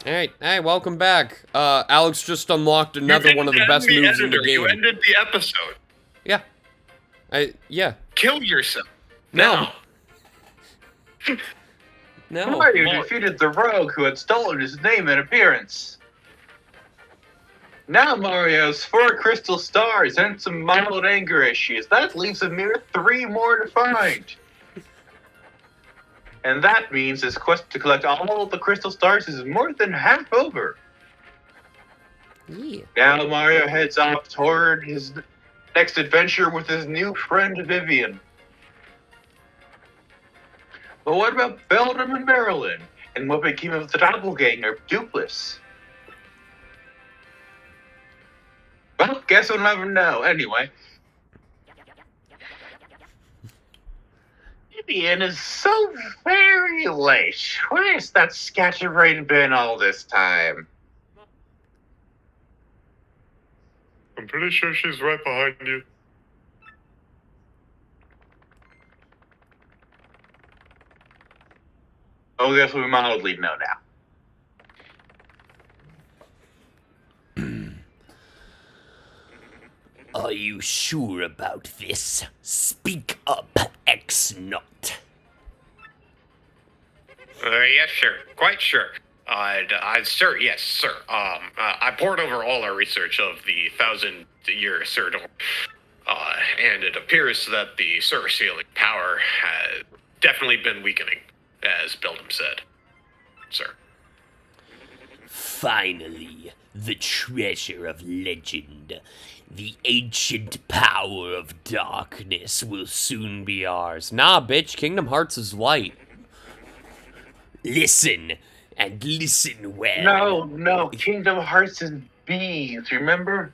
Alright, hey, welcome back. Alex just unlocked another one of the best moves in the game. You ended the episode. Yeah. Yeah. Kill yourself. No. Now. No. Mario defeated the rogue who had stolen his name and appearance. Now Mario has 4 crystal stars and some mild anger issues. That leaves a mere 3 more to find. And that means his quest to collect all of the crystal stars is more than half over. Yeah. Now Mario heads off toward his next adventure with his new friend Vivian. But what about Belgium and Maryland? And what became of the doppelganger, Dupless? Well, guess we'll never know. Anyway. Vivian is so very late. Where's that scatterbrain been all this time? I'm pretty sure she's right behind you. Oh, guess we mildly know now. Are you sure about this? Speak up, X-Not. Yes, sure. Quite sure. Sir, yes, sir. I poured over all our research of the 1,000-year Sir Door, and it appears that the Sir Sealing power has definitely been weakening, as Beldam said. Sir. Finally, the treasure of legend. The ancient power of darkness will soon be ours. Nah, bitch, Kingdom Hearts is light. Listen, and listen well. No, Kingdom Hearts is bees, remember?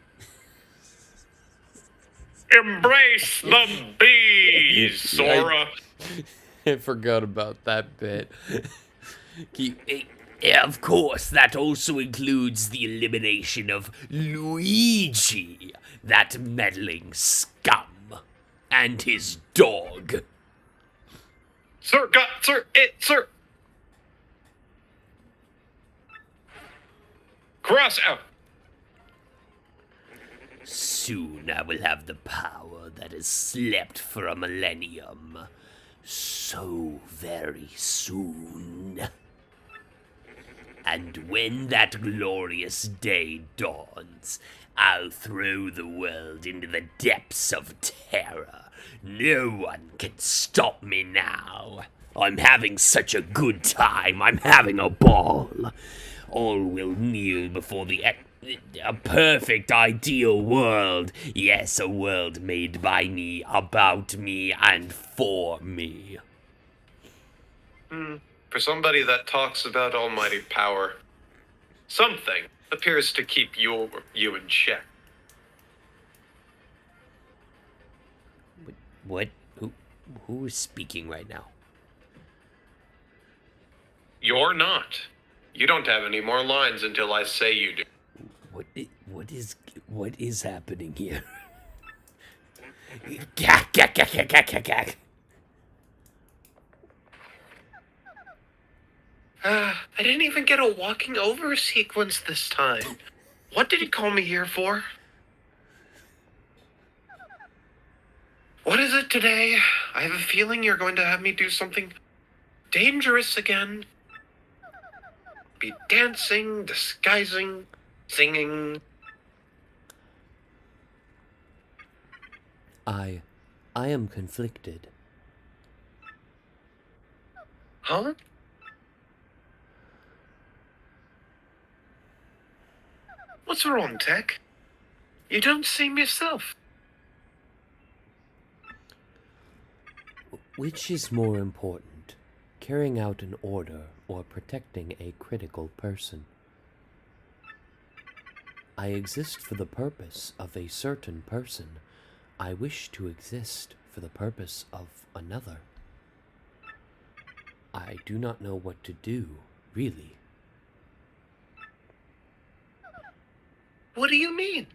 Embrace the bees, Sora! I forgot about that bit. Of course, that also includes the elimination of Luigi, that meddling scum, and his dog. Sir. Cross out. Soon I will have the power that has slept for a millennium. So very soon. And when that glorious day dawns, I'll throw the world into the depths of terror. No one can stop me now. I'm having such a good time. I'm having a ball. All will kneel before a perfect, ideal world. Yes, a world made by me, about me, and for me. For somebody that talks about almighty power, something appears to keep you in check. What? Who is speaking right now? You're not. You don't have any more lines until I say you do. What is happening here? Gak, gak, gak, gak, gak, gak, gak. I didn't even get a walking over sequence this time. What did he call me here for? What is it today? I have a feeling you're going to have me do something dangerous again. Be dancing, disguising, singing. I am conflicted. Huh? What's wrong, Tech? You don't seem yourself. Which is more important, carrying out an order or protecting a critical person? I exist for the purpose of a certain person. I wish to exist for the purpose of another. I do not know what to do, really. What do you mean?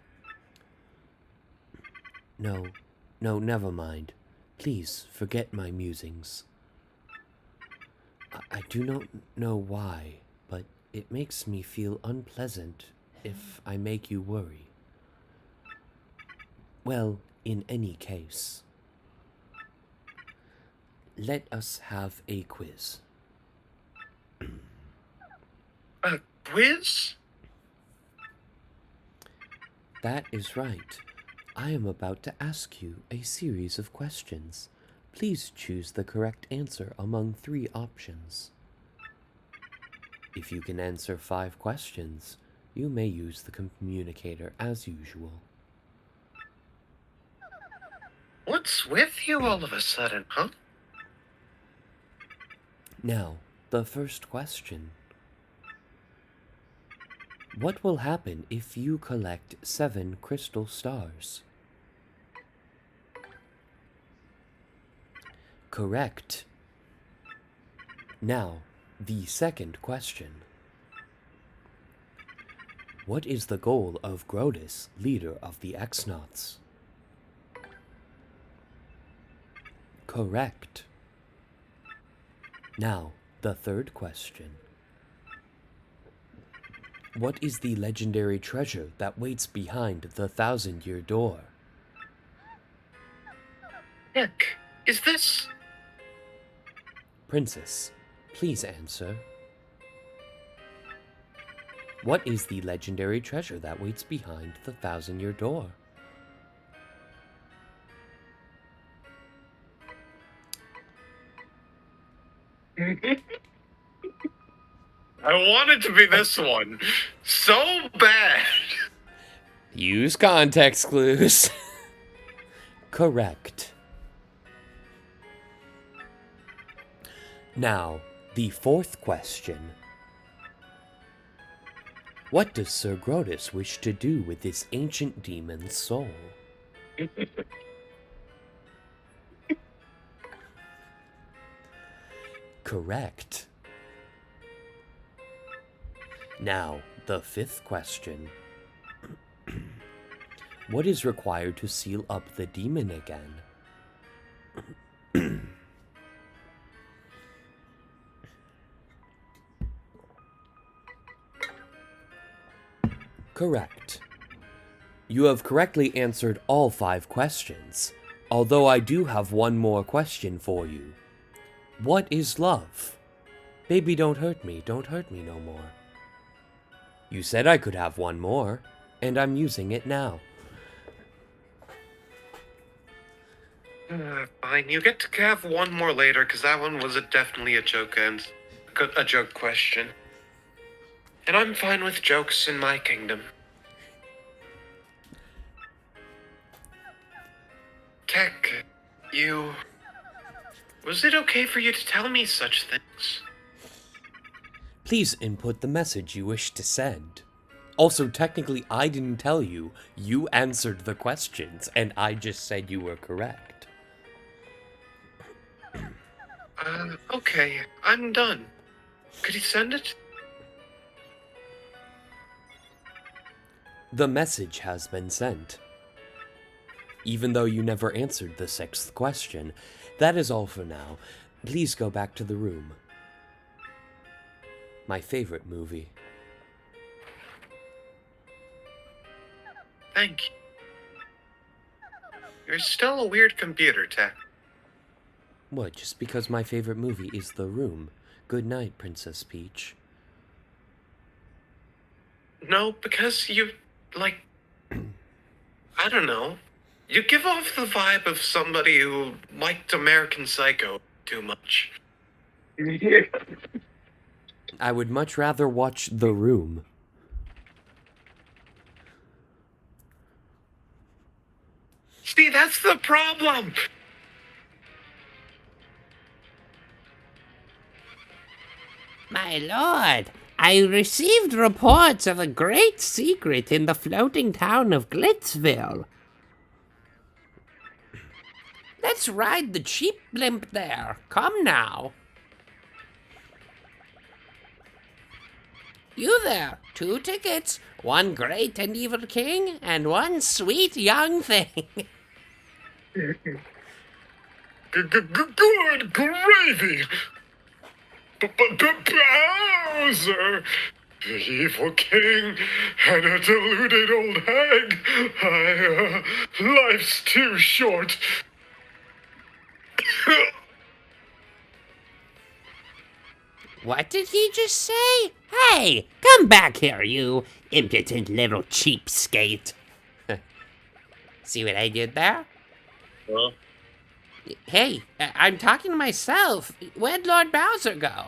No, never mind. Please forget my musings. I do not know why, but it makes me feel unpleasant if I make you worry. Well, in any case, let us have a quiz. A quiz? That is right. I am about to ask you a series of questions. Please choose the correct answer among 3 options. If you can answer 5 questions, you may use the communicator as usual. What's with you all of a sudden, huh? Now, the first question. What will happen if you collect 7 crystal stars? Correct. Now, the second question. What is the goal of Grotus, leader of the X-Nauts? Correct. Now, the third question. What is the legendary treasure that waits behind the 1,000-year door? Nick, is this... Princess, please answer. What is the legendary treasure that waits behind the 1,000-year door? I want it to be this one. So bad. Use context clues. Correct. Now, the fourth question. What does Sir Grotus wish to do with this ancient demon's soul? Correct. Now, the fifth question. What is required to seal up the demon again? Correct. You have correctly answered all 5 questions, although I do have one more question for you. What is love? Baby, don't hurt me no more. You said I could have one more, and I'm using it now. Fine, you get to have one more later, because that one was definitely a joke and a joke question. And I'm fine with jokes in my kingdom. Tech, was it okay for you to tell me such things? Please input the message you wish to send. Also, technically, I didn't tell you. You answered the questions, and I just said you were correct. Okay, I'm done. Could you send it? The message has been sent. Even though you never answered the 6th question, that is all for now. Please go back to the room. My favorite movie. Thank you. You're still a weird computer, Tech. What, just because my favorite movie is The Room? Good night, Princess Peach. No, because you, I don't know. You give off the vibe of somebody who liked American Psycho too much. I would much rather watch The Room. See, that's the problem! My lord, I received reports of a great secret in the floating town of Glitzville. Let's ride the cheap blimp there. Come now. You there, 2 tickets, 1 great and evil king, and 1 sweet young thing. Good gravy! Bowser! the evil king and a deluded old hag. Life's too short. What did he just say? Hey, come back here, you impudent little cheapskate. See what I did there? Huh? Hey, I'm talking to myself. Where'd Lord Bowser go?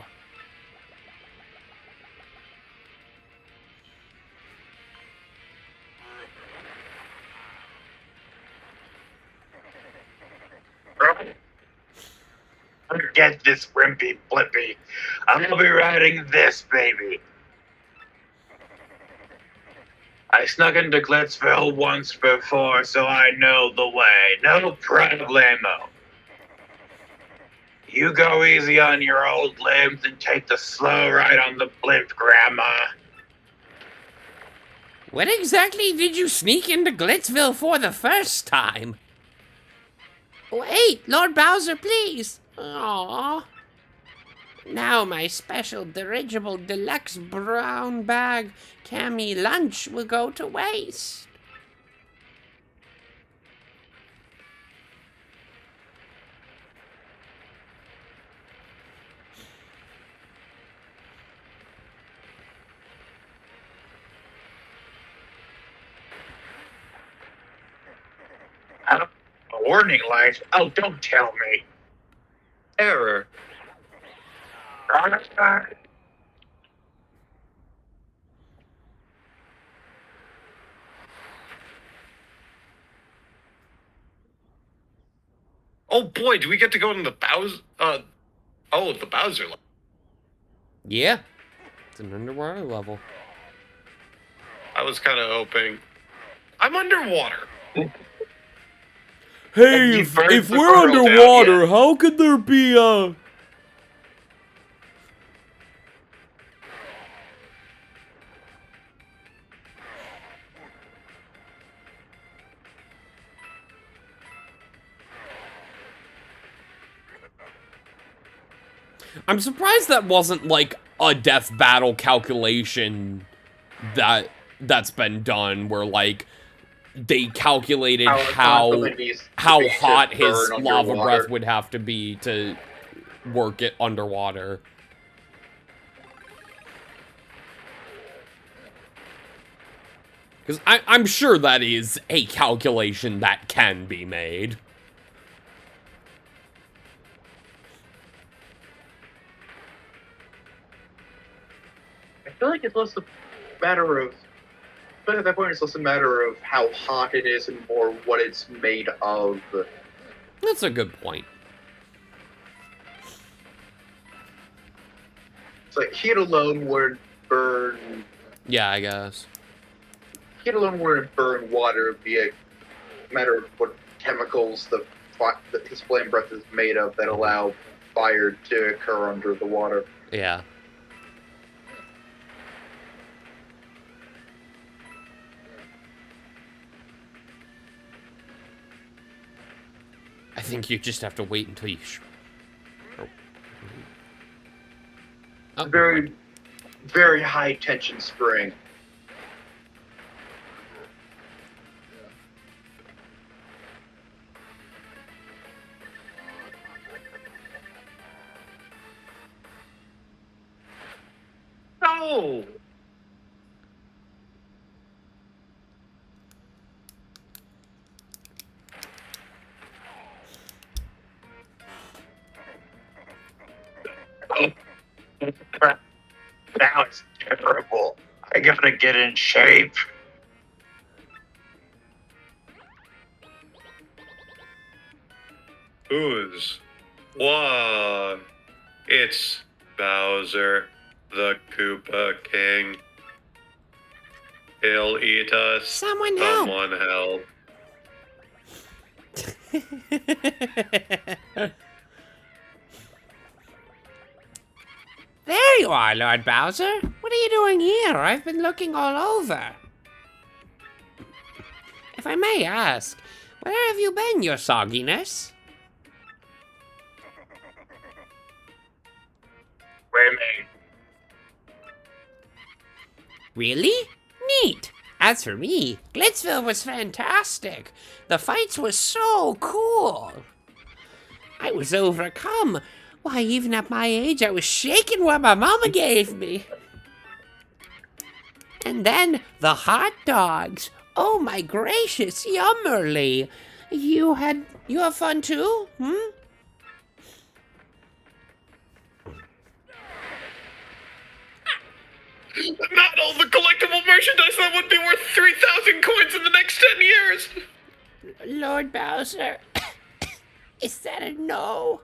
Forget this wimpy flippy. I'm gonna be riding this baby. I snuck into Glitzville once before, so I know the way. No problemo. You go easy on your old limbs and take the slow ride on the blimp, Grandma. When exactly did you sneak into Glitzville for the first time? Wait, Lord Bowser, please. Aww. Now my special dirigible deluxe brown bag Cammy lunch will go to waste. A warning light? Oh, don't tell me. Error. Oh boy, do we get to go in the Bowser? The Bowser level. Yeah. It's an underwater level. I was kind of hoping. I'm underwater. Hey, you if burned the we're portal down underwater, yet? how could there be I'm surprised that wasn't like a death battle calculation that's been done where like they calculated how hot his lava breath would have to be to work it underwater. Because I'm sure that is a calculation that can be made. I feel like it's less a matter of. But at that point, it's less a matter of how hot it is and more what it's made of. That's a good point. It's like heat alone wouldn't burn. Yeah, I guess. Heat alone wouldn't burn water. It'd be a matter of what chemicals his flame breath is made of that allow fire to occur under the water. Yeah. I think you just have to wait until you... Oh, Very, very high tension spring. No. Now it's terrible. I gotta get in shape. Who's won? It's Bowser, the Koopa King. He'll eat us. Someone help! Someone help. There you are, Lord Bowser. What are you doing here? I've been looking all over. If I may ask, where have you been, your sogginess? Swimming. Really? Neat. As for me, Glitzville was fantastic. The fights were so cool. I was overcome. Why, even at my age, I was shaking what my mama gave me. And then the hot dogs. Oh my gracious, yummerly. You have fun too? Not all the collectible merchandise that would be worth 3,000 coins in the next 10 years! Lord Bowser, is that a no?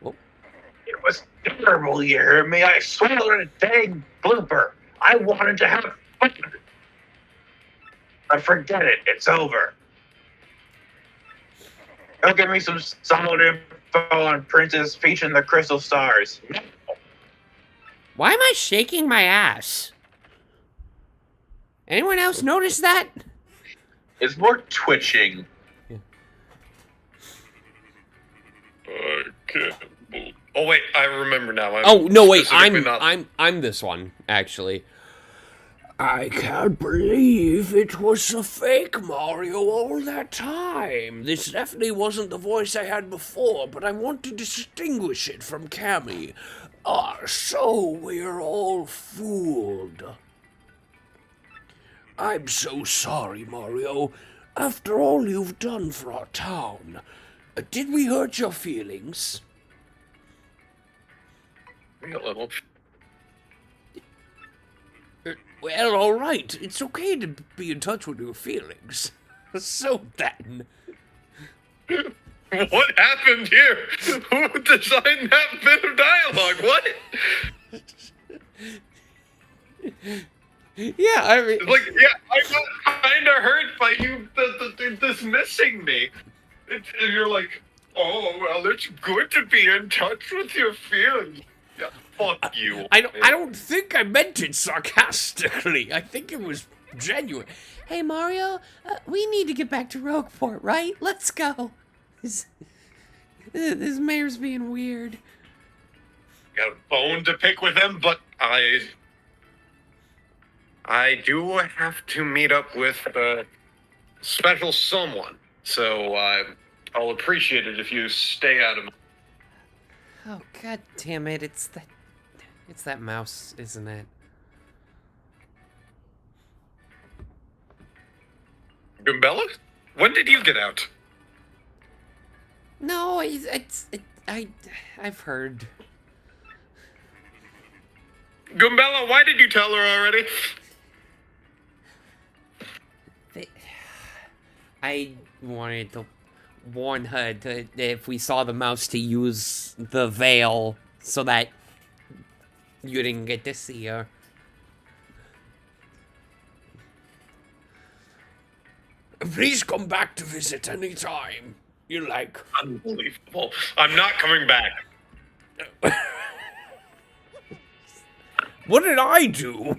It was terrible, you hear me? I swallowed a dang blooper. I wanted to have fun. But forget it, it's over. Go give me some solid info on Princess Peach and the Crystal Stars. Why am I shaking my ass? Anyone else notice that? It's more twitching. I can't believe... Oh wait, I remember now. Oh no, wait! specifically not- I'm this one actually. I can't believe it was a fake Mario all that time. This definitely wasn't the voice I had before, but I want to distinguish it from Cammy. So we're all fooled. I'm so sorry, Mario. After all you've done for our town, did we hurt your feelings? A little. Well, all right. It's okay to be in touch with your feelings. So then... What happened here? Who designed that bit of dialogue? What? Yeah, I mean, Like, yeah, I got kind of hurt by you dismissing me. And you're like, oh, well, it's good to be in touch with your feelings. Yeah, fuck you. I don't think I meant it sarcastically. I think it was genuine. Hey, Mario, we need to get back to Rogueport, right? Let's go. This mayor's being weird. Got a bone to pick with him, but I do have to meet up with a special someone. So I'll appreciate it if you stay out of my... oh god damn it! It's that mouse, isn't it? Goombella? When did you get out? No, I've heard. Goombella, why did you tell her already? I wanted to warn her to, if we saw the mouse, to use the veil so that you didn't get to see her. Please come back to visit anytime you like. Unbelievable. I'm not coming back. What did I do?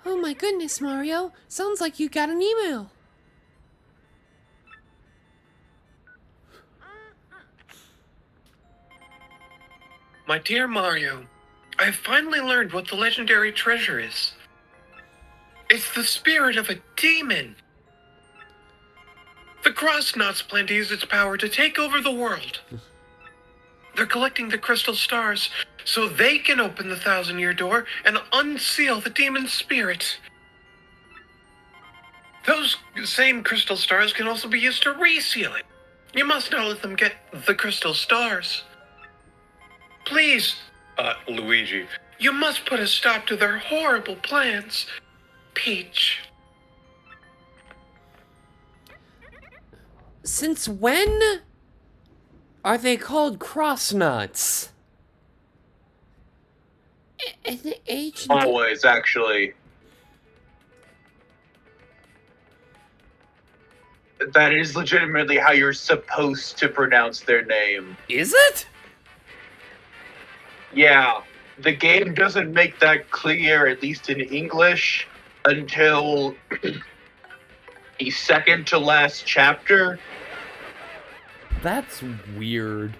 Oh my goodness, Mario! Sounds like you got an email. My dear Mario, I have finally learned what the legendary treasure is. It's the spirit of a demon. The Cross-Knots plan to use its power to take over the world. They're collecting the crystal stars so they can open the 1,000-year door and unseal the demon's spirit. Those same crystal stars can also be used to reseal it. You must not let them get the crystal stars. Please, Luigi, you must put a stop to their horrible plans. Peach. Since when are they called Cross-Knots? Always, actually. That is legitimately how you're supposed to pronounce their name. Is it? Yeah, the game doesn't make that clear, at least in English. until the second to last chapter. That's weird.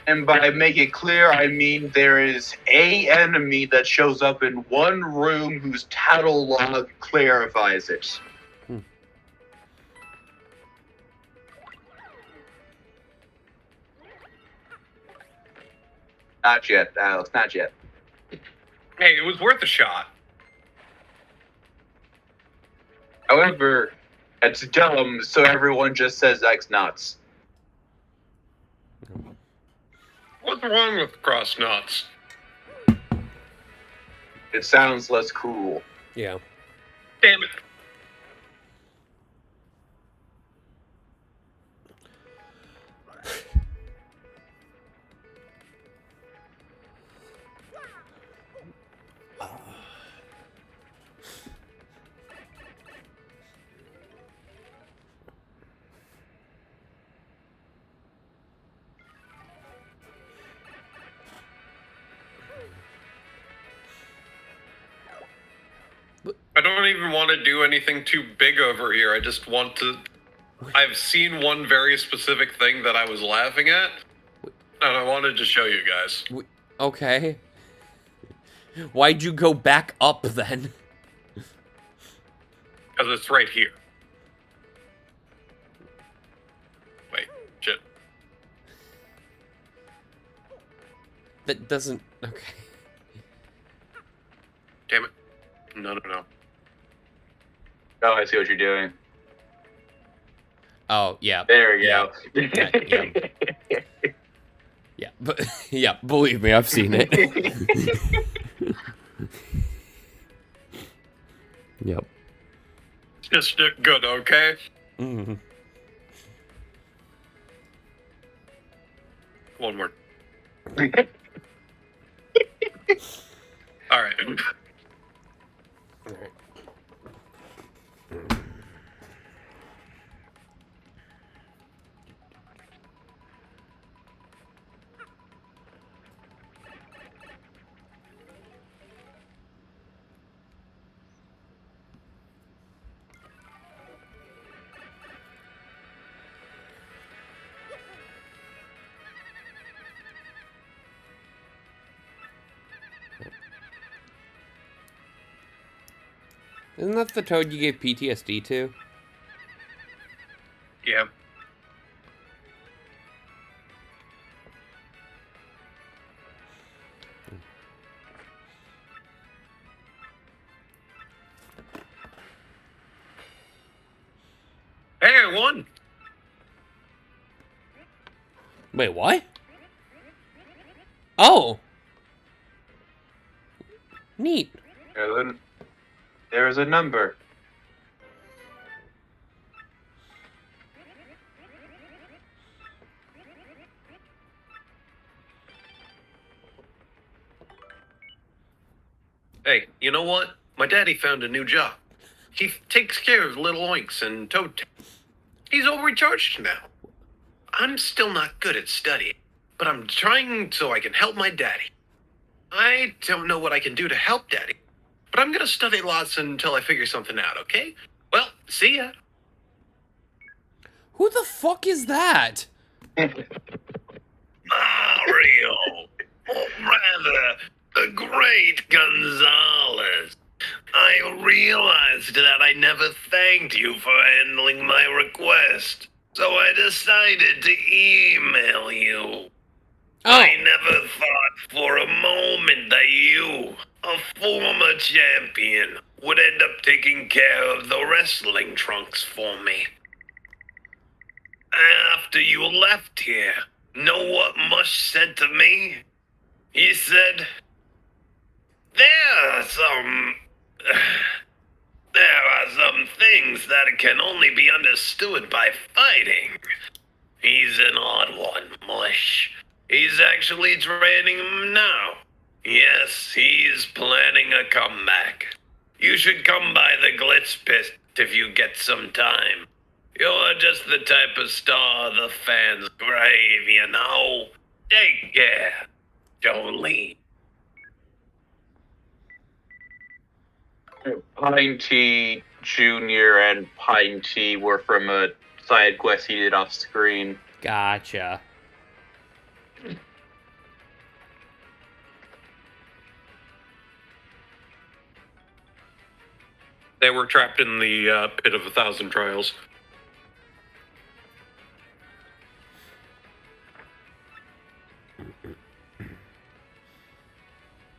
And by make it clear, I mean there is a enemy that shows up in one room whose title log clarifies it. Not yet, Alex, not yet. Hey, it was worth a shot. However, it's dumb, so everyone just says X nuts. What's wrong with cross nuts? It sounds less cool. Yeah. Damn it. I don't even want to do anything too big over here. I just want to... I've seen one very specific thing that I was laughing at, and I wanted to show you guys. Okay. Why'd you go back up then? Because it's right here. Wait, shit. That doesn't... Okay. Damn it. No. Oh, I see what you're doing. Oh, yeah. There we Yeah. go. Yeah, but yeah, believe me, I've seen it. Yep. Just good, okay? Mm-hmm. One more. Alright. Isn't that the toad you gave PTSD to? Yeah. Hey, I won! Wait, what? Oh! Neat. There is a number. Hey, you know what? My daddy found a new job. He takes care of little oinks and toad. He's overcharged now. I'm still not good at studying, but I'm trying so I can help my daddy. I don't know what I can do to help daddy, but I'm gonna study lots until I figure something out, okay? Well, see ya. Who the fuck is that? Mario! Or rather, the great Gonzalez. I realized that I never thanked you for handling my request, so I decided to email you. I never thought for a moment that you, a former champion, would end up taking care of the wrestling trunks for me. After you left here, know what Mush said to me? He said, There are some things that can only be understood by fighting. He's an odd one, Mush. He's actually training him now. Yes, he's planning a comeback. You should come by the Glitz Pit if you get some time. You're just the type of star the fans crave, you know? Take care. Don't leave. Pine Tea Jr. and Pine Tea were from a side quest he did off screen. Gotcha. They were trapped in the pit of 1,000 trials.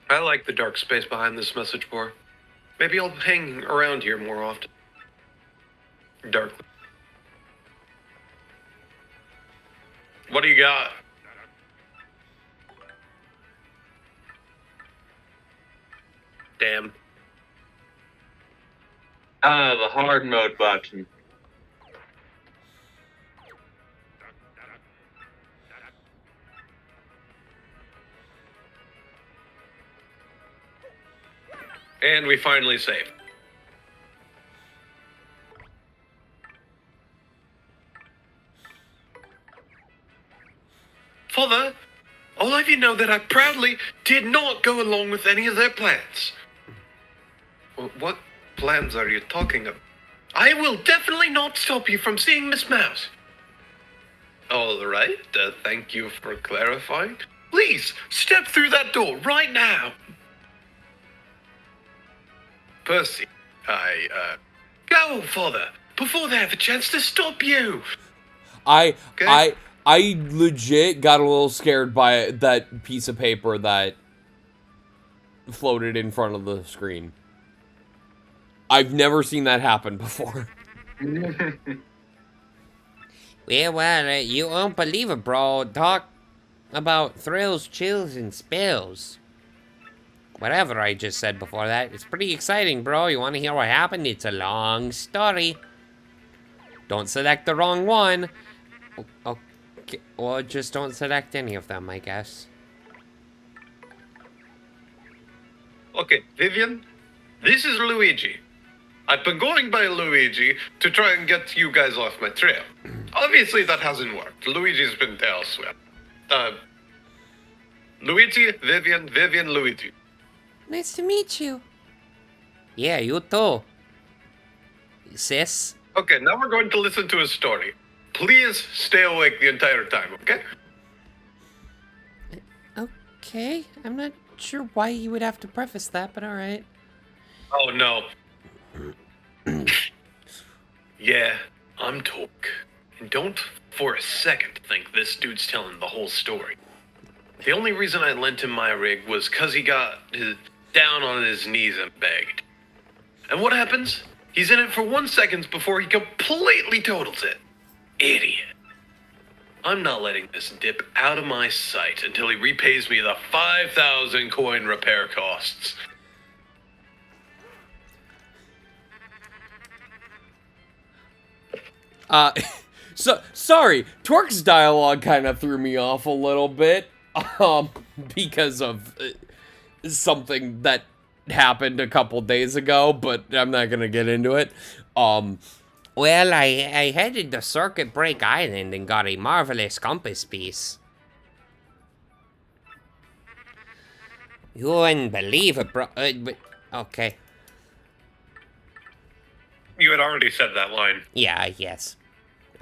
I like the dark space behind this message board. Maybe I'll hang around here more often. Dark. What do you got? Damn. The hard mode button. And we finally save. Father, I'll have you know that I proudly did not go along with any of their plans. What plans are you talking about? I will definitely not stop you from seeing Miss Mouse. All right, thank you for clarifying. Please, step through that door right now. Percy, go, Father, before they have a chance to stop you. I Okay. I legit got a little scared by that piece of paper that floated in front of the screen. I've never seen that happen before. Well, you won't believe it, bro. Talk about thrills, chills, and spills. Whatever I just said before that. It's pretty exciting, bro. You want to hear what happened? It's a long story. Don't select the wrong one. Okay, well, just don't select any of them, I guess. Okay, Vivian, this is Luigi. I've been going by Luigi to try and get you guys off my trail. Obviously, that hasn't worked. Luigi's been elsewhere. Luigi, Vivian, Vivian, Luigi. Nice to meet you. Yeah, you too. Sis? Okay, now we're going to listen to his story. Please stay awake the entire time, okay? Okay, I'm not sure why you would have to preface that, but alright. Oh, no. Yeah, I'm Torque. And don't for a second think this dude's telling the whole story. The only reason I lent him my rig was because he got down on his knees and begged. And what happens? He's in it for 1 second before he completely totals it. Idiot. I'm not letting this dip out of my sight until he repays me the 5,000 coin repair costs. Sorry, Twerk's dialogue kind of threw me off a little bit, because of something that happened a couple days ago, but I'm not gonna get into it. Well, I headed to Circuit Break Island and got a marvelous compass piece. You wouldn't believe it, bro. But, okay. You had already said that line. Yeah, yes.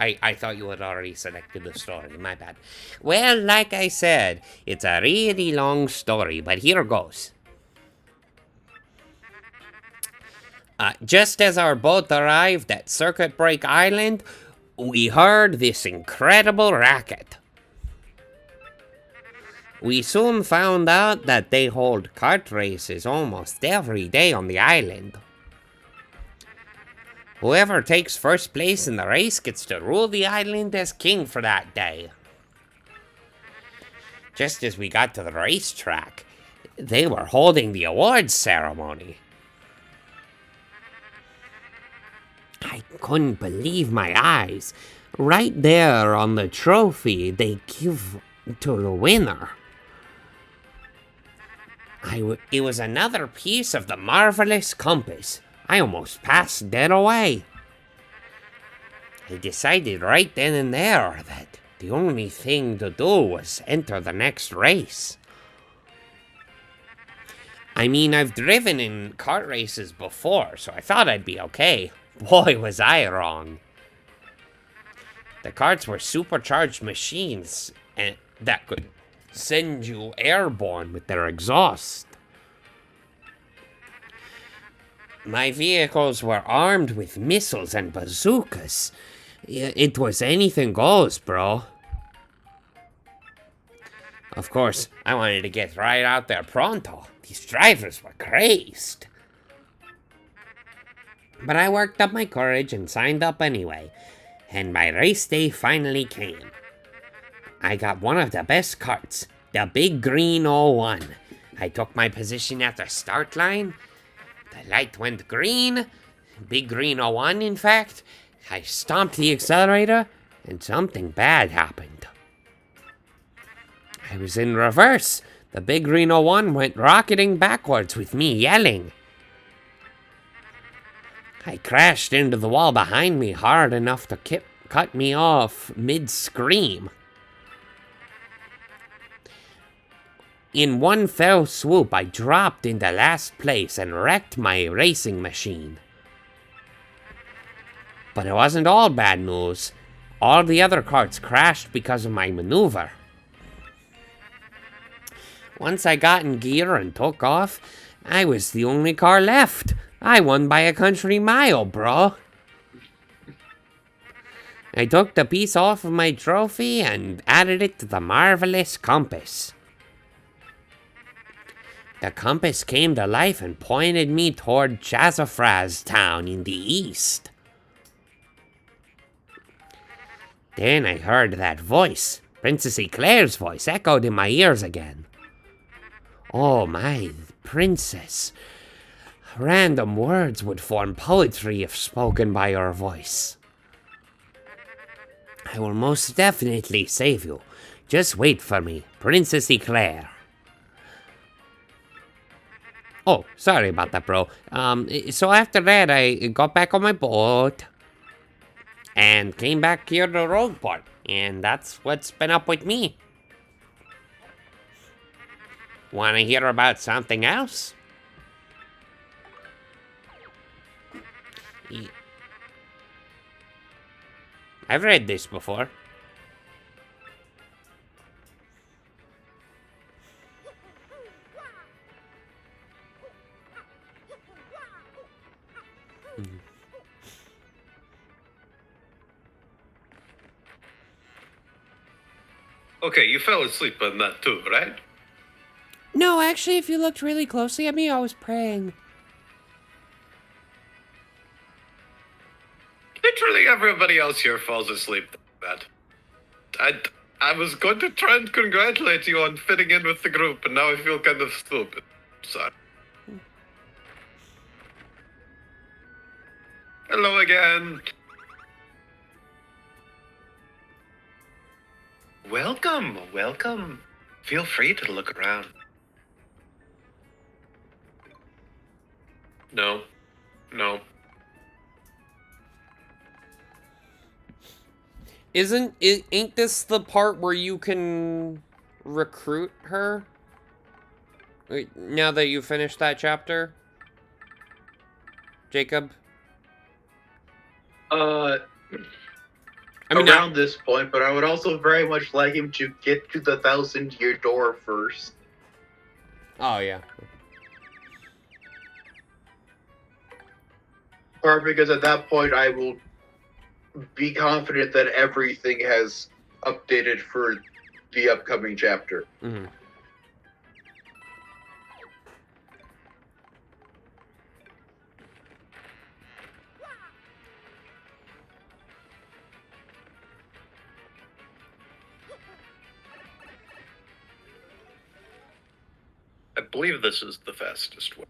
I thought you had already selected the story. My bad. Well, like I said, it's a really long story, but here goes. Just as our boat arrived at Circuit Break Island, we heard this incredible racket. We soon found out that they hold kart races almost every day on the island. Whoever takes first place in the race gets to rule the island as king for that day. Just as we got to the racetrack, they were holding the awards ceremony. I couldn't believe my eyes. Right there on the trophy they give to the winner. It was another piece of the marvelous compass. I almost passed dead away. I decided right then and there that the only thing to do was enter the next race. I mean, I've driven in kart races before, so I thought I'd be okay. Boy, was I wrong. The karts were supercharged machines and that could send you airborne with their exhaust. My vehicles were armed with missiles and bazookas. It was anything goes, bro. Of course, I wanted to get right out there pronto. These drivers were crazed. But I worked up my courage and signed up anyway. And my race day finally came. I got one of the best karts, the Big Green 01. I took my position at the start line. The light went green. Big Green 01, in fact. I stomped the accelerator, and something bad happened. I was in reverse. The Big Green 01 went rocketing backwards with me yelling. I crashed into the wall behind me hard enough to cut me off mid-scream. In one fell swoop, I dropped into last place and wrecked my racing machine. But it wasn't all bad news. All the other karts crashed because of my maneuver. Once I got in gear and took off, I was the only car left. I won by a country mile, bro. I took the piece off of my trophy and added it to the marvelous compass. The compass came to life and pointed me toward Chazafraz town in the east. Then I heard that voice, Princess Eclair's voice, echoed in my ears again. Oh, my princess. Random words would form poetry if spoken by your voice. I will most definitely save you. Just wait for me, Princess Eclair. Oh, sorry about that, bro. So after that, I got back on my boat and came back here to Rogueport, and that's what's been up with me. Want to hear about something else? I've read this before. Okay, you fell asleep on that too, right? No, actually, if you looked really closely at me, I was praying. Literally everybody else here falls asleep like that. I was going to try and congratulate you on fitting in with the group, and now I feel kind of stupid. Sorry. Hello again. Welcome, welcome. Feel free to look around. No. Ain't this the part where you can recruit her? Wait, now that you finished that chapter? Jacob? Around this point, but I would also very much like him to get to the 1,000-year door first. Oh, yeah. Or because at that point I will be confident that everything has updated for the upcoming chapter. Mm-hmm. I believe this is the fastest way.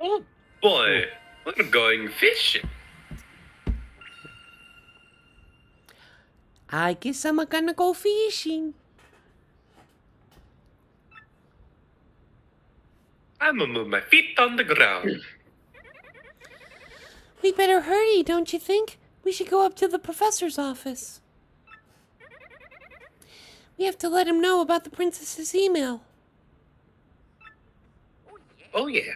Oh boy, we're going fishing. I guess I'm gonna go fishing. I'm gonna move my feet on the ground. We'd better hurry, don't you think? We should go up to the professor's office. We have to let him know about the princess's email. Oh yeah.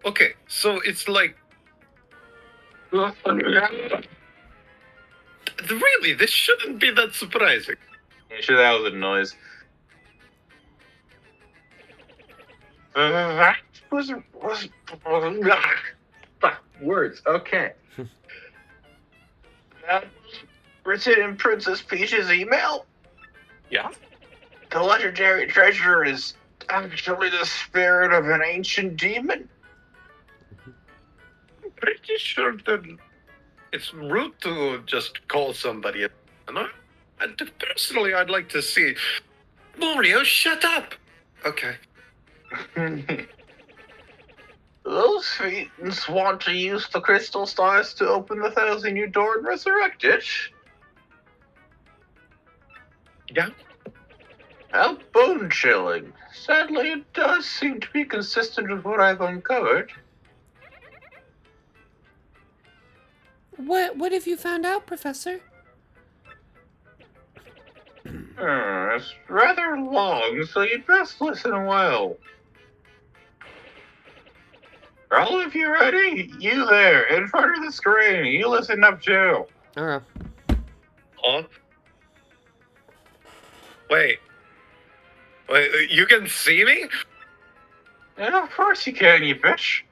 Okay, so it's like really, this shouldn't be that surprising. Sure, that was a noise. That was Words. Okay. that was written in Princess Peach's email. Yeah. The legendary treasure is actually the spirit of an ancient demon. I'm pretty sure that it's rude to just call somebody a and personally, I'd like to see Mario. Shut up. Okay. Those fiends want to use the crystal stars to open the 1,000-year door and resurrect it. Yeah. How bone-chilling. Sadly, it does seem to be consistent with what I've uncovered. What have you found out, Professor? It's rather long, so you'd best listen well. Are all of you ready? You there, in front of the screen, you listen up too. Alright. Huh? Wait, you can see me? Yeah, of course you can, you bitch.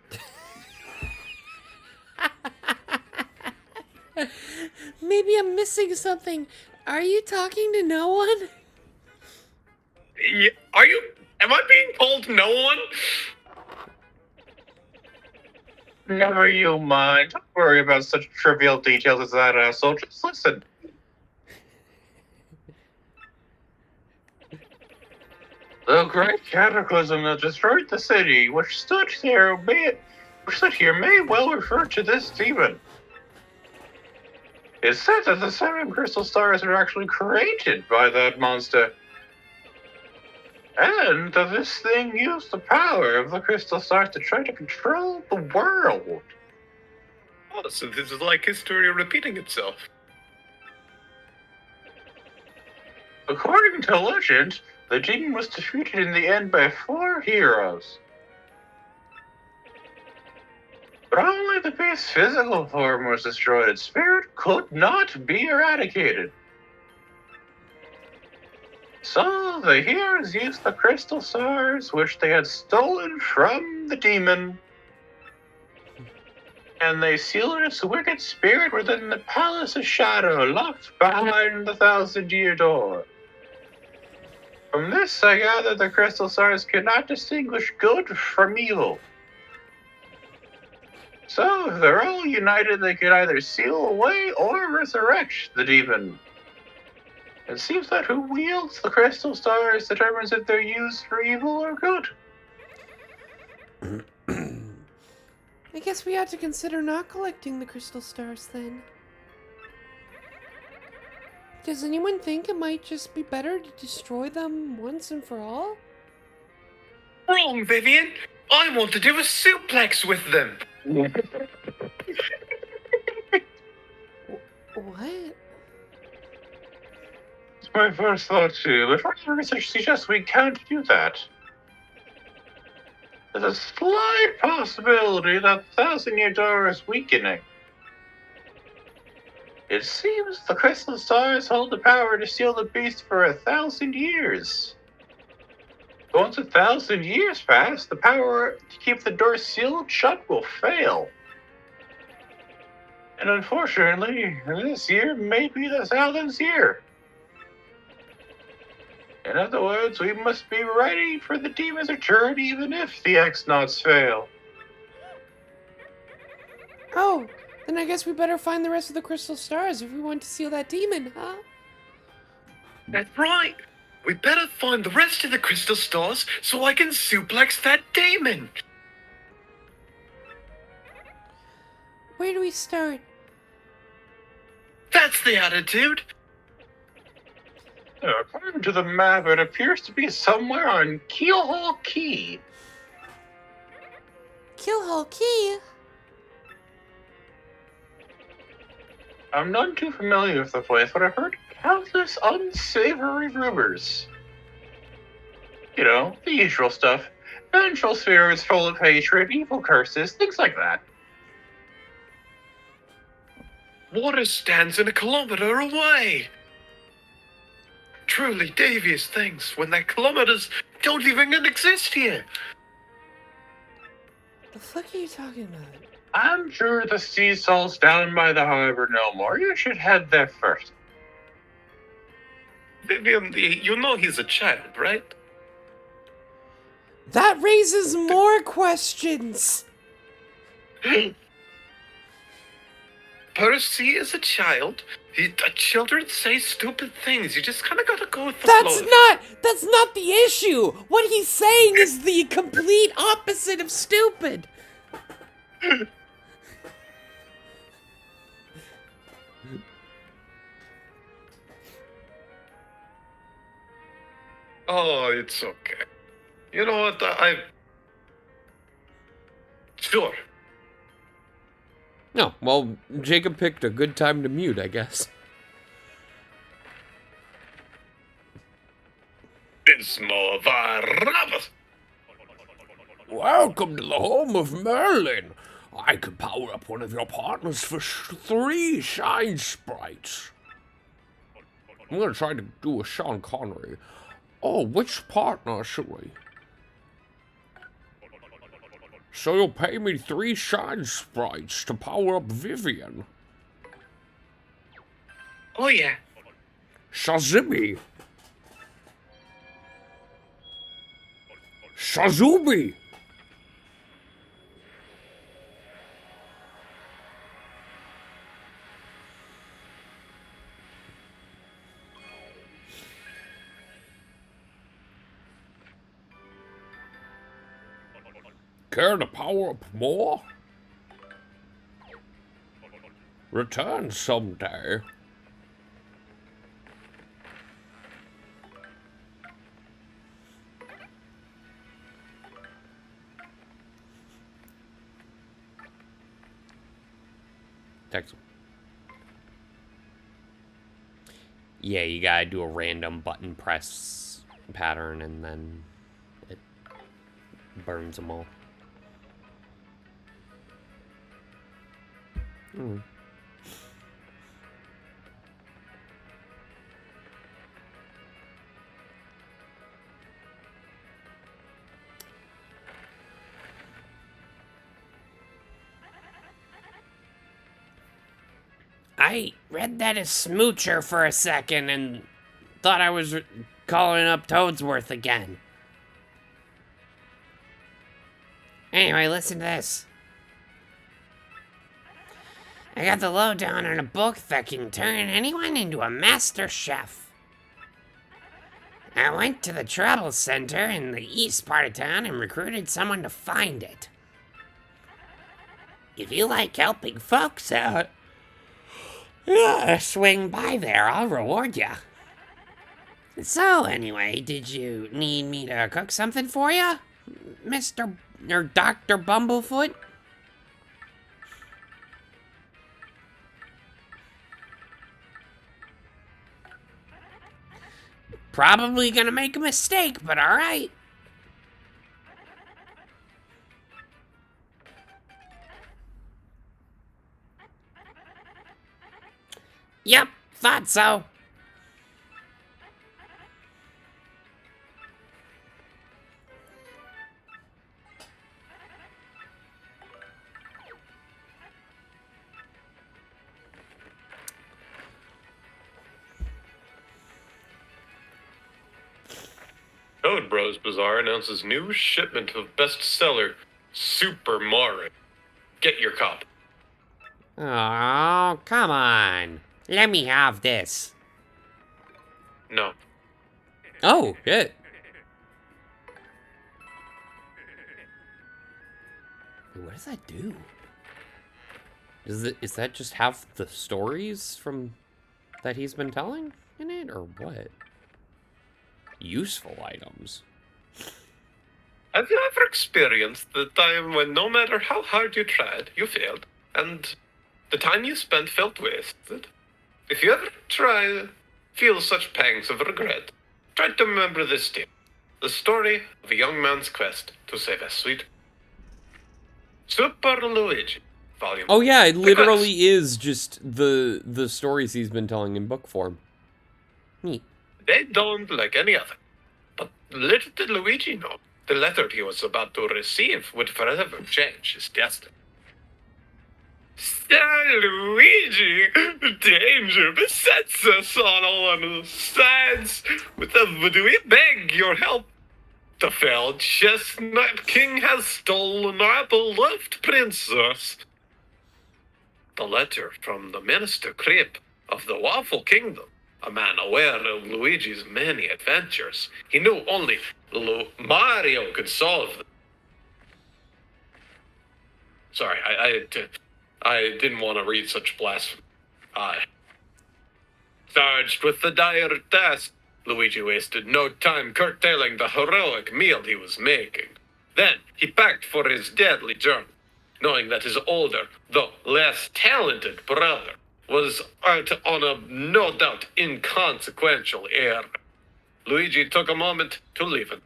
Maybe I'm missing something. Are you talking to no one? Are you? Am I being told no one? Never you mind. Don't worry about such trivial details as that, asshole. Just listen. The great cataclysm that destroyed the city, which stood here may well refer to this demon. It's said that the 7 crystal stars were actually created by that monster. And that this thing used the power of the crystal stars to try to control the world. Oh, so this is like history repeating itself. According to legend, the demon was defeated in the end by 4 heroes. But only the beast's physical form was destroyed. Its spirit could not be eradicated. So the heroes used the crystal stars, which they had stolen from the demon, and they sealed its wicked spirit within the Palace of Shadow, locked behind the 1,000-year door. From this, I gather the crystal stars cannot distinguish good from evil. So, if they're all united, they could either seal away or resurrect the demon. It seems that who wields the crystal stars determines if they're used for evil or good. I guess we ought to consider not collecting the crystal stars then. Does anyone think it might just be better to destroy them once and for all? Wrong, Vivian. I want to do a suplex with them. What? It's my first thought too, but further research suggests we can't do that. There's a slight possibility that the 1,000-year door is weakening. It seems the crystal stars hold the power to seal the beast for 1,000 years. Once 1,000 years pass, the power to keep the door sealed shut will fail. And unfortunately, this year may be the 1,000th year. In other words, we must be ready for the demon's return even if the X-Nauts fail. Oh, then I guess we better find the rest of the crystal stars if we want to seal that demon, huh? That's right. We better find the rest of the crystal stars so I can suplex that demon. Where do we start? That's the attitude. According to the map, it appears to be somewhere on Keelhole Key. Keelhole Key? I'm none too familiar with the place, but I've heard countless unsavory rumors. You know, the usual stuff. Vengeful spirits full of hatred, evil curses, things like that. Water stands a kilometer away. Truly devious things when their kilometers don't even exist here. The fuck are you talking about? I'm sure the sea salt's down by the harbor no more. You should head there first. Vivian, you know he's a child, right? That raises more questions! Percy is a child. Children say stupid things. You just kind of gotta go with the flow. That's not the issue! What he's saying is the complete opposite of stupid! Oh, it's okay. You know what? Sure. No, well, Jacob picked a good time to mute, I guess. It's more of a rabbit. Welcome to the home of Merlin. I could power up one of your partners for 3 shine sprites. I'm gonna try to do a Sean Connery. Oh, which partner should we? So you'll pay me 3 shine sprites to power up Vivian. Oh, yeah. Shazibby. Shazubi. Care to power up more? Return someday. Text him. Yeah, you gotta do a random button press pattern and then it burns them all. I read that as Smoocher for a second and thought I was calling up Toadsworth again. Anyway, listen to this. I got the lowdown on a book that can turn anyone into a master chef. I went to the travel center in the east part of town and recruited someone to find it. If you like helping folks out, swing by there, I'll reward you. So anyway, did you need me to cook something for you, Mr. or Dr. Bumblefoot? Probably gonna make a mistake, but alright. Yep, thought so. Toad Bros Bazaar announces new shipment of bestseller Super Mario. Get your copy. Oh, come on. Let me have this. No. Oh, shit. Wait, what does that do? Is that just have the stories from that he's been telling in it, or what? Useful items. Have you ever experienced the time when no matter how hard you tried, you failed, and the time you spent felt wasted? If you ever feel such pangs of regret, try to remember this tale. The story of a young man's quest to save a sweet Super Luigi, volume. Oh yeah, it The literally is just the stories he's been telling in book form. Neat. They don't like any other. But little did Luigi know, the letter he was about to receive would forever change his destiny. Sir Luigi, danger besets us on all sides. Do we beg your help? The fell chestnut king has stolen our beloved princess. The letter from the minister Creep of the Waffle Kingdom, a man aware of Luigi's many adventures. He knew only Mario could solve them. Sorry, I didn't want to read such blasphemy. Charged with the dire task, Luigi wasted no time curtailing the heroic meal he was making. Then he packed for his deadly journey, knowing that his older, though less talented brother was out on a no doubt inconsequential errand. Luigi took a moment to leave it.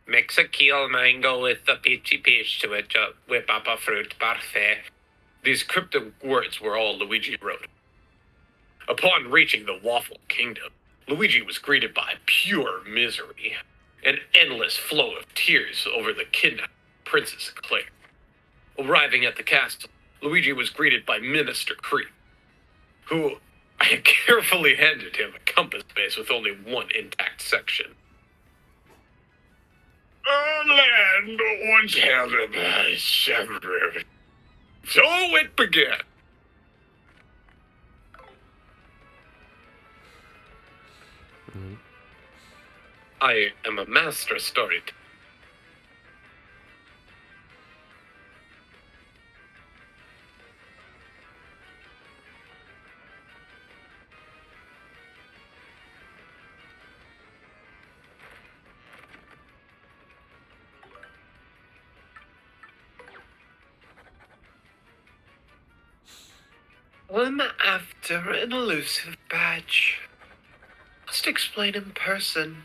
Mix a keel mango with a peachy peach to it, whip up a fruit parfait. These cryptic words were all Luigi wrote. Upon reaching the Waffle Kingdom, Luigi was greeted by pure misery, an endless flow of tears over the kidnapped Princess Claire. Arriving at the castle, Luigi was greeted by Minister Creep, who carefully handed him a compass base with only one intact section. A land once held by shepherd. So it began. I am a master storyteller. I'm after an elusive badge. Must explain in person.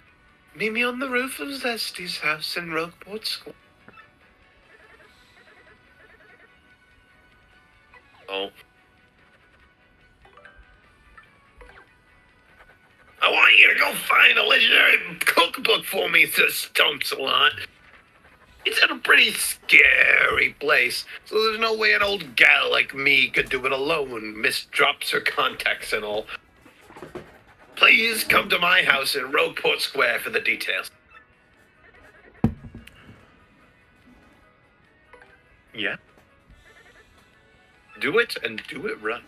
Meet me on the roof of Zesty's house in Rogueport Square. Oh. I want you to go find a legendary cookbook for me, Sir Stumps-a-Lot. It's in a pretty scary place, so there's no way an old gal like me could do it alone, misdrops her contacts and all. Please come to my house in Rogueport Square for the details. Yeah? Do it, and do it right.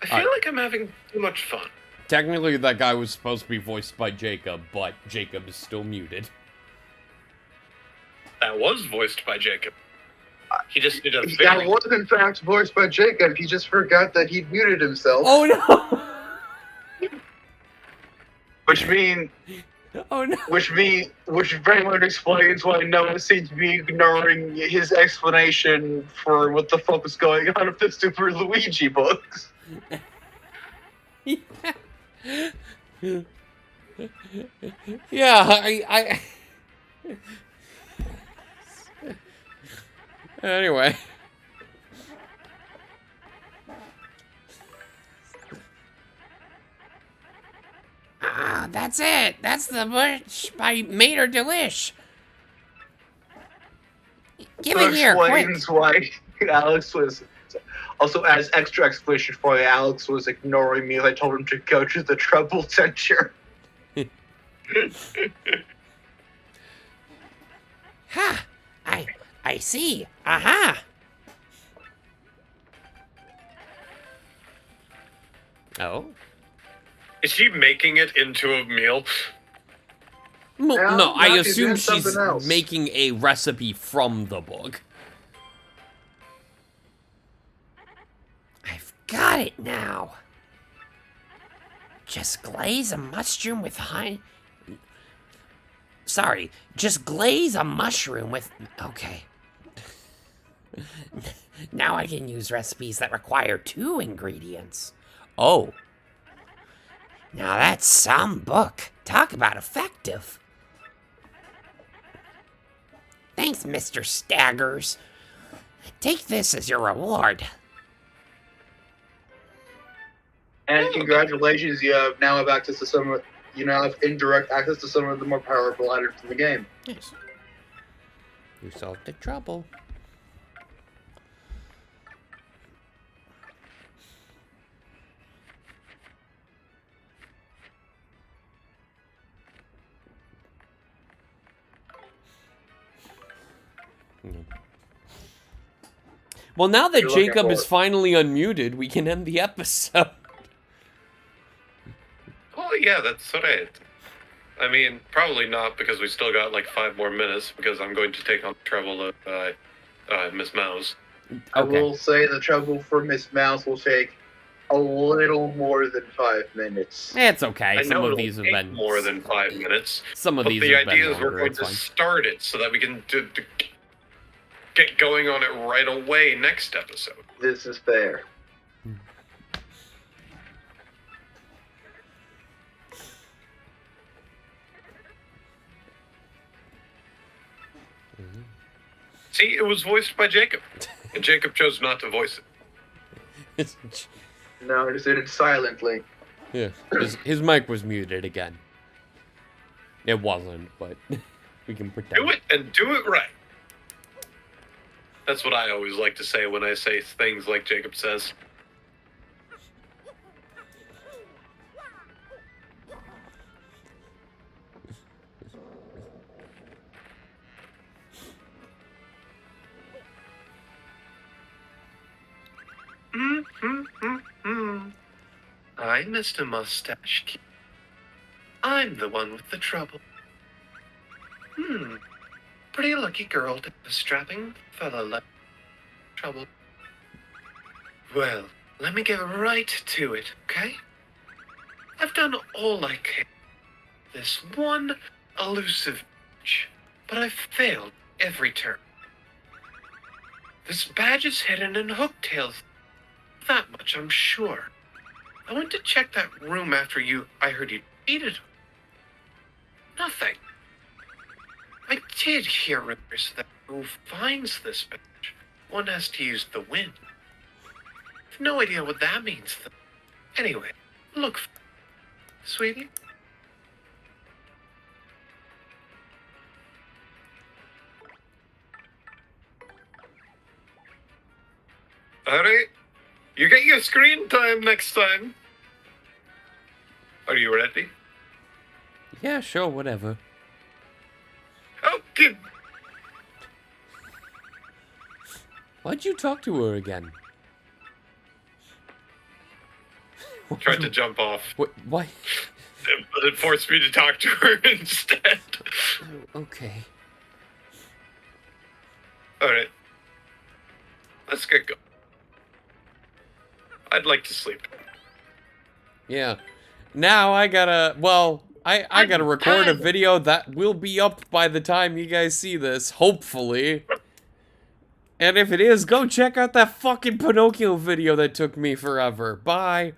I feel like I'm having too much fun. Technically, that guy was supposed to be voiced by Jacob, but Jacob is still muted. That was voiced by Jacob. He just did a That very... was in fact voiced by Jacob. He just forgot that he'd muted himself. Oh no! Which mean, Oh no! which very much explains why Noah seems to be ignoring his explanation for what the fuck was going on with the Super Luigi books. Yeah, I Anyway. Ah, that's it. That's the bush by Mater Delish. Give it here, quick. Explains why Alex was Also, as extra explanation for you, Alex was ignoring me as I told him to go to the trouble center. Ha! I see. Aha! Oh? Is she making it into a meal? No, I no, she's assume doing she's something else. making a recipe from the book. I've got it now. Just glaze a mushroom with honey. Sorry, just glaze a mushroom with. Okay. Now I can use recipes that require 2 ingredients. Oh. Now that's some book. Talk about effective. Thanks, Mr. Staggers. Take this as your reward. And congratulations, now have access to some of, you now have indirect access to some of the more powerful items in the game. Yes. You solved the trouble. Well, now that You're looking Jacob for is it. finally unmuted, we can end the episode. Oh, yeah, that's right. I mean, probably not, because we still got like 5 more minutes, because I'm going to take on the trouble of Miss Mouse. I Okay. will say the trouble for Miss Mouse will take a little more than 5 minutes. It's okay. I Some know of it'll these have take been more than 5 minutes, Some of but these the have been idea is we're longer. going It's to fine. start it so that we can get going on it right away next episode. This is fair. See, it was voiced by Jacob, and Jacob chose not to voice it. No, I just did it silently. Yeah, his mic was muted again. It wasn't, but we can pretend. Do it, and do it right. That's what I always like to say when I say things like Jacob says. I'm Mr. Mustache Kid. I'm the one with the trouble. Pretty lucky girl to have a strapping fella like trouble. Well, let me get right to it, okay? I've done all I can. This one elusive badge, but I've failed every turn. This badge is hidden in Hooktails. That much I'm sure. I went to check that room after I heard you defeated him. Nothing. I did hear rumors that who finds this badge, one has to use the wind. I've no idea what that means, though. Anyway, look, sweetie. Alright, you get your screen time next time. Are you ready? Yeah, sure, whatever. Okay. Why'd you talk to her again? Tried to jump off, Why? but it forced me to talk to her instead. Okay. Alright. Let's get going. I'd like to sleep. Yeah. Now I gotta, well, I gotta record a video that will be up by the time you guys see this, hopefully. And if it is, go check out that fucking Pinocchio video that took me forever. Bye.